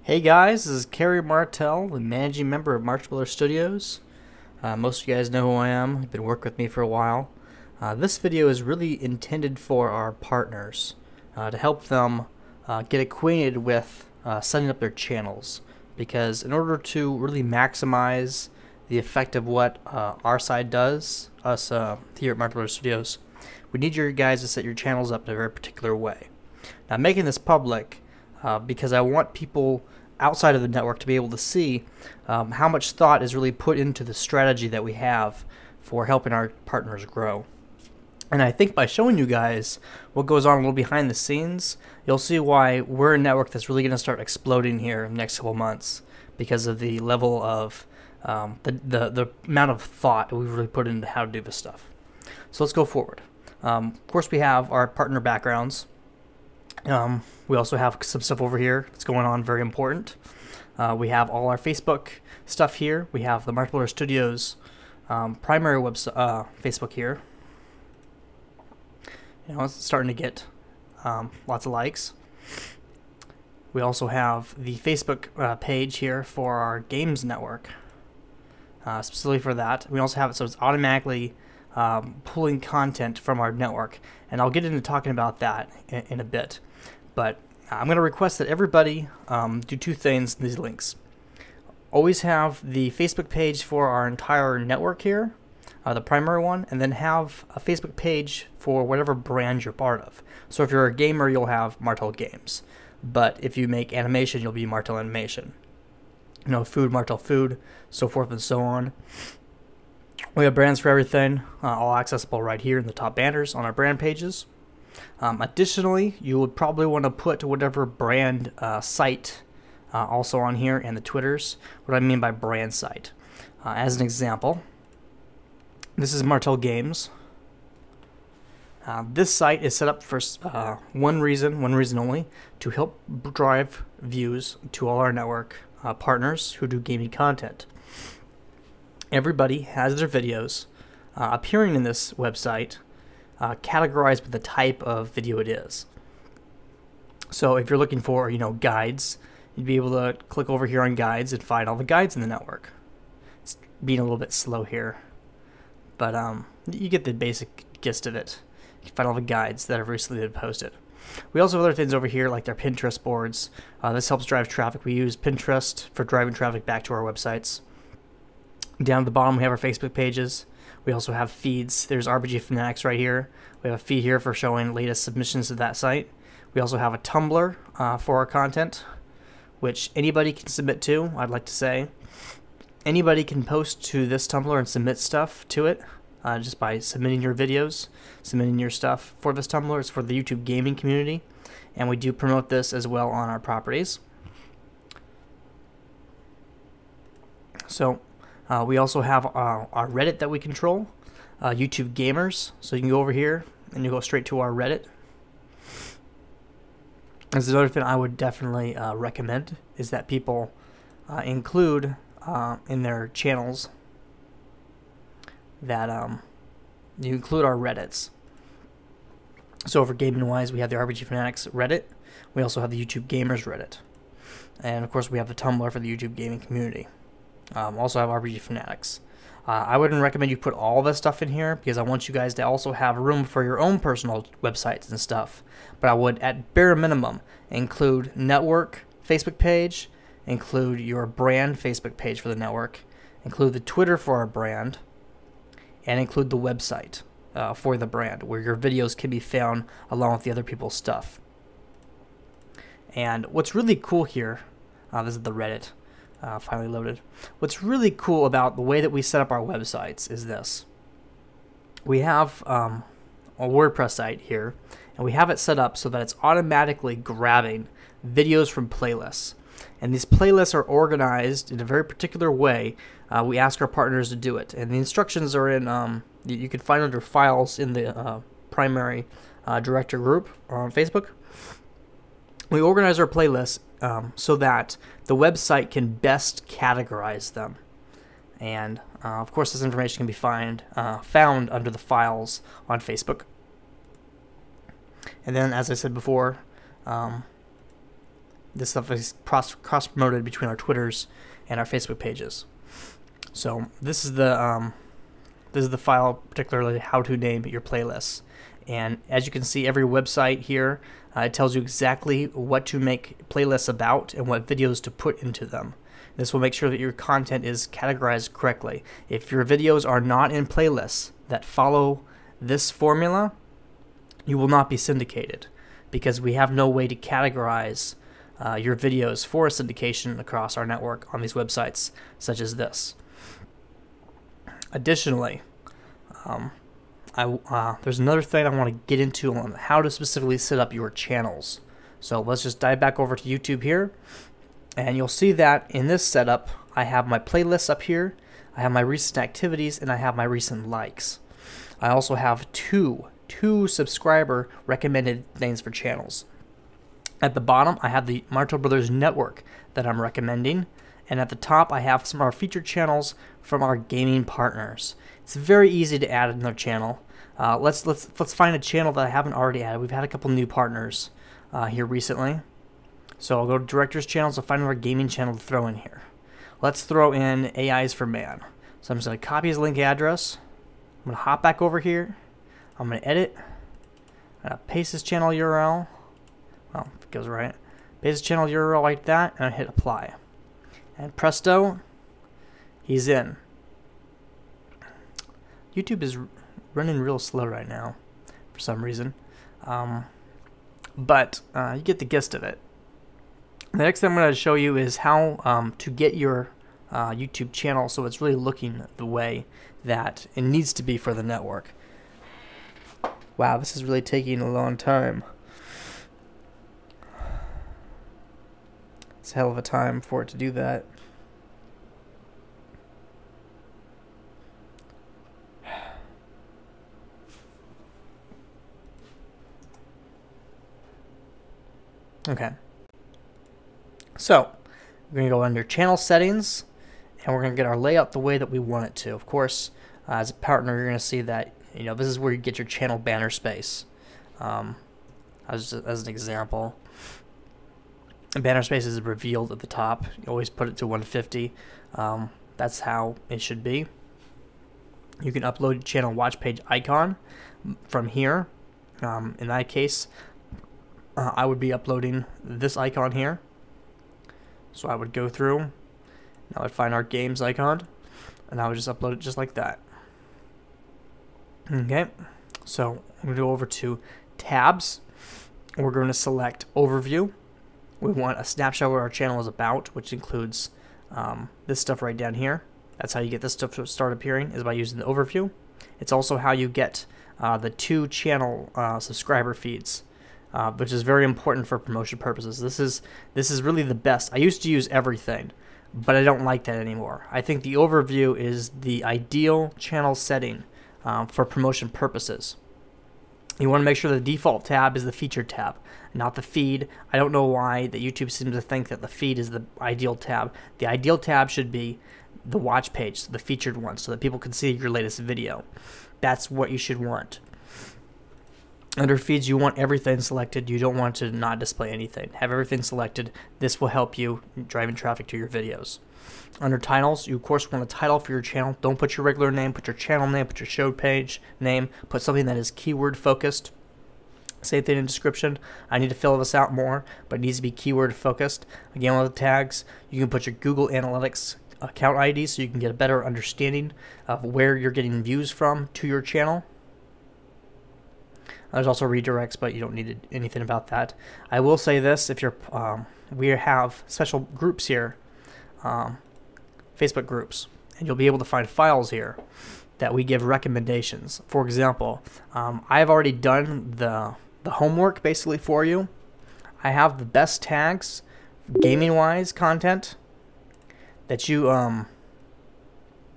Hey guys, this is Kerry Martell, the managing member of Martell Brothers Studios. Most of you guys know who I am. You've been working with me for a while. This video is really intended for our partners to help them get acquainted with setting up their channels. Because in order to really maximize the effect of what our side does, us here at Martell Brothers Studios, we need you guys to set your channels up in a very particular way. Now, I'm making this public because I want people outside of the network to be able to see how much thought is really put into the strategy that we have for helping our partners grow. And I think by showing you guys what goes on a little behind the scenes, you'll see why we're a network that's really going to start exploding here in the next couple months because of the level of the amount of thought that we've really put into how to do this stuff. So let's go forward. Of course, we have our partner backgrounds. We also have some stuff over here that's going on, very important. We have all our Facebook stuff here. We have the Martell Brothers Studios primary website, Facebook here. You know, it's starting to get lots of likes. We also have the Facebook page here for our games network, specifically for that. We also have it so it's automatically pulling content from our network, and I'll get into talking about that in a bit. But I'm going to request that everybody do two things in these links. Always have the Facebook page for our entire network here, the primary one, and then have a Facebook page for whatever brand you're part of. So if you're a gamer, you'll have Martell Games. But if you make animation, you'll be Martell Animation. You know, food, Martell Food, so forth and so on. We have brands for everything, all accessible right here in the top banners on our brand pages. Additionally, you would probably want to put whatever brand site also on here, and the Twitters. What I mean by brand site. As an example, this is Martell Games. This site is set up for one reason only, to help drive views to all our network partners who do gaming content. Everybody has their videos appearing in this website categorized by the type of video it is. So if you're looking for, you know, guides, you'd be able to click over here on guides and find all the guides in the network. It's being a little bit slow here, but you get the basic gist of it. You can find all the guides that have recently been posted. We also have other things over here like their Pinterest boards. This helps drive traffic. We use Pinterest for driving traffic back to our websites. Down at the bottom we have our Facebook pages. We also have feeds. There's RPG Fanatics right here. We have a feed here for showing latest submissions to that site. We also have a Tumblr for our content, which anybody can submit to, I'd like to say. Anybody can post to this Tumblr and submit stuff to it just by submitting your videos, submitting your stuff for this Tumblr. It's for the YouTube gaming community, and we do promote this as well on our properties. So we also have our Reddit that we control, YouTube Gamers. So you can go over here and you go straight to our Reddit. This is another thing I would definitely recommend, is that people include in their channels that you include our Reddits. So for gaming wise, we have the RPG Fanatics Reddit. We also have the YouTube Gamers Reddit. And of course we have the Tumblr for the YouTube gaming community. Also have RPG Fanatics. I wouldn't recommend you put all this stuff in here because I want you guys to also have room for your own personal websites and stuff. But I would, at bare minimum, include network Facebook page, include your brand Facebook page for the network, include the Twitter for our brand, and include the website for the brand where your videos can be found along with the other people's stuff. And what's really cool here, this is the Reddit. Finally loaded. What's really cool about the way that we set up our websites is this. We have a WordPress site here, and we have it set up so that it's automatically grabbing videos from playlists. And these playlists are organized in a very particular way. We ask our partners to do it. And the instructions are in, you can find under files in the primary director group on Facebook. We organize our playlists so that the website can best categorize them. And of course this information can be found under the files on Facebook. And then, as I said before, This stuff is cross-promoted between our Twitters and our Facebook pages. So this is the file, particularly how to name your playlists. And as you can see, every website here, it tells you exactly what to make playlists about and what videos to put into them. This will make sure that your content is categorized correctly. If your videos are not in playlists that follow this formula, you will not be syndicated, because we have no way to categorize your videos for syndication across our network on these websites such as this. Additionally, there's another thing I want to get into on how to specifically set up your channels. So let's just dive back over to YouTube here, and you'll see that in this setup I have my playlists up here, I have my recent activities, and I have my recent likes. I also have two subscriber recommended things for channels. At the bottom I have the Martell Brothers Network that I'm recommending, and at the top I have some of our featured channels from our gaming partners. It's very easy to add another channel. Let's find a channel that I haven't already added. We've had a couple new partners here recently. So I'll go to Directors Channels and find another gaming channel to throw in here. Let's throw in AIs for Man. So I'm just going to copy his link address. I'm going to hop back over here. I'm going to edit. I'm going to paste his channel URL. Well, if it goes right. Paste his channel URL like that, and I hit apply. And presto, he's in. YouTube is running real slow right now for some reason. But you get the gist of it. The next thing I'm going to show you is how to get your YouTube channel so it's really looking the way that it needs to be for the network. Wow, this is really taking a long time. It's a hell of a time for it to do that. Okay. So, we're going to go under channel settings, and we're going to get our layout the way that we want it to. Of course, as a partner, you're going to see that, you know, this is where you get your channel banner space. As an example, banner space is revealed at the top. You always put it to 150. That's how it should be. You can upload your channel watch page icon from here. In that case, I would be uploading this icon here. So I would go through, and I would find our games icon, and I would just upload it just like that. Okay, so I'm going to go over to tabs. We're going to select overview. We want a snapshot of what our channel is about, which includes this stuff right down here. That's how you get this stuff to start appearing, is by using the overview. It's also how you get the 2 channel subscriber feeds. Which is very important for promotion purposes. This is really the best. I used to use everything, but I don't like that anymore. I think the overview is the ideal channel setting for promotion purposes. You want to make sure the default tab is the featured tab, not the feed. I don't know why that YouTube seems to think that the feed is the ideal tab. The ideal tab should be the watch page, the featured one, so that people can see your latest video. That's what you should want. Under feeds, you want everything selected. You don't want to not display anything. Have everything selected. This will help you driving traffic to your videos. Under titles, you of course want a title for your channel. Don't put your regular name, put your channel name, put your show page name, put something that is keyword focused. Same thing in description. I need to fill this out more, but it needs to be keyword focused. Again, with the tags, you can put your Google Analytics account ID so you can get a better understanding of where you're getting views from to your channel. There's also redirects, but you don't need anything about that. I will say this: if you're, we have special groups here, Facebook groups, and you'll be able to find files here that we give recommendations. For example, I've already done the homework basically for you. I have the best tags, gaming-wise content that you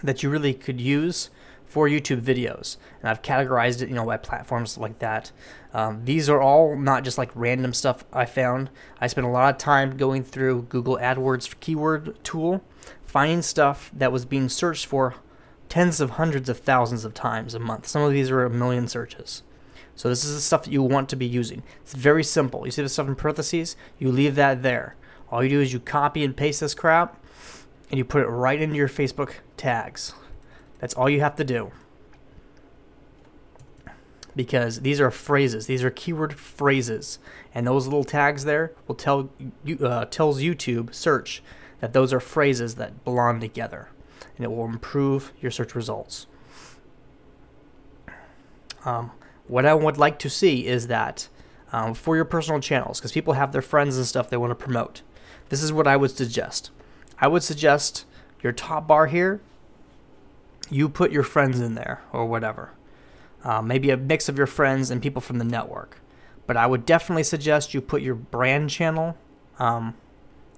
really could use for YouTube videos, and I've categorized it, by platforms like that. These are all not just like random stuff I found. I spent a lot of time going through Google AdWords keyword tool, finding stuff that was being searched for tens of hundreds of thousands of times a month. Some of these are 1 million searches. So this is the stuff that you want to be using. It's very simple. You see the stuff in parentheses? You leave that there. All you do is you copy and paste this crap, and you put it right into your Facebook tags. That's all you have to do. Because these are phrases. These are keyword phrases. And those little tags there will tells YouTube search that those are phrases that belong together. And it will improve your search results. What I would like to see is that for your personal channels, because people have their friends and stuff they want to promote, this is what I would suggest. I would suggest your top bar here, you put your friends in there or whatever. Maybe a mix of your friends and people from the network. But I would definitely suggest you put your brand channel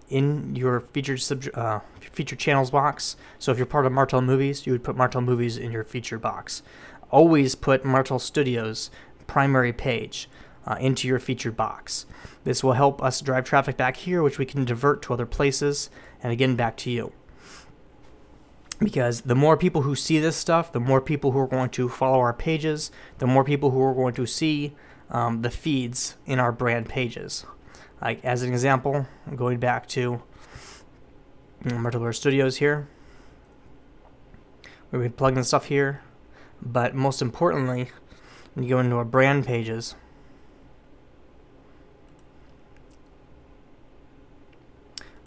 in your featured channels box. So if you're part of Martell Movies, you would put Martell Movies in your featured box. Always put Martell Studios primary page into your featured box. This will help us drive traffic back here, which we can divert to other places, and again back to you. Because the more people who see this stuff, the more people who are going to follow our pages, the more people who are going to see the feeds in our brand pages. Like as an example, I'm going back to Martell Brothers Studios here. We've been plugging stuff here, but most importantly, when you go into our brand pages,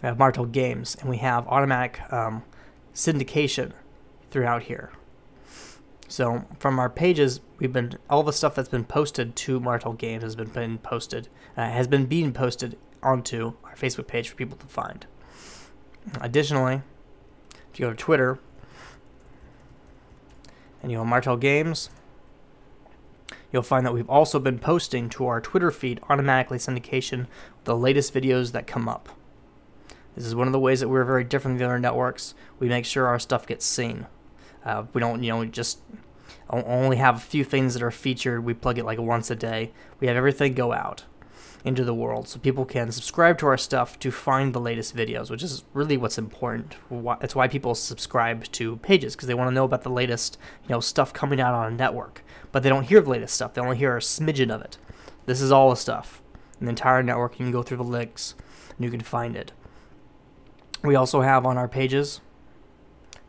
we have Martell Games, and we have automatic syndication throughout here. So from our pages, all the stuff that's been posted to Martell Games has been being posted onto our Facebook page for people to find. Additionally, if you go to Twitter and you go to Martell Games, you'll find that we've also been posting to our Twitter feed automatically syndication the latest videos that come up. This is one of the ways that we're very different than other networks. We make sure our stuff gets seen. We don't, just only have a few things that are featured. We plug it like once a day. We have everything go out into the world so people can subscribe to our stuff to find the latest videos, which is really what's important. That's why people subscribe to pages, because they want to know about the latest, stuff coming out on a network. But they don't hear the latest stuff. They only hear a smidgen of it. This is all the stuff. In the entire network, you can go through the links and you can find it. We also have on our pages,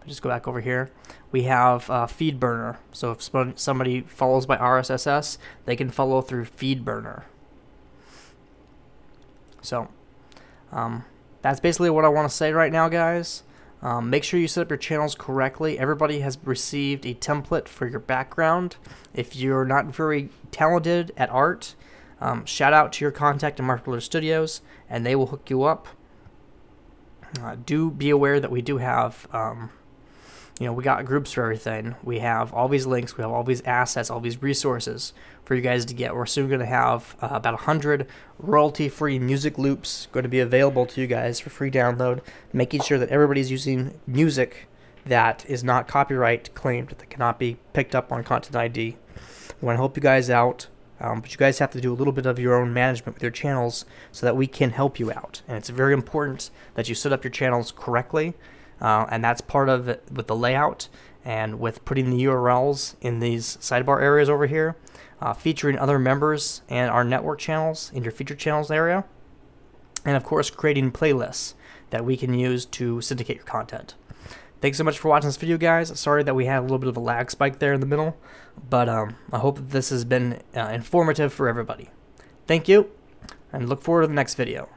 I'll just go back over here, we have Feed Burner. So if somebody follows by RSS, they can follow through Feed Burner. So that's basically what I want to say right now, guys. Make sure you set up your channels correctly. Everybody has received a template for your background. If you're not very talented at art, shout out to your contact in Martell Brothers Studios, and they will hook you up. Do be aware that we do have, we got groups for everything. We have all these links, we have all these assets, all these resources for you guys to get. We're soon going to have about 100 royalty-free music loops going to be available to you guys for free download, making sure that everybody's using music that is not copyright claimed, that cannot be picked up on Content ID. We want to help you guys out. But you guys have to do a little bit of your own management with your channels so that we can help you out. And it's very important that you set up your channels correctly, and that's part of it with the layout and with putting the URLs in these sidebar areas over here, featuring other members and our network channels in your featured channels area, and of course creating playlists that we can use to syndicate your content. Thanks so much for watching this video, guys. Sorry that we had a little bit of a lag spike there in the middle, but I hope that this has been informative for everybody. Thank you, and look forward to the next video.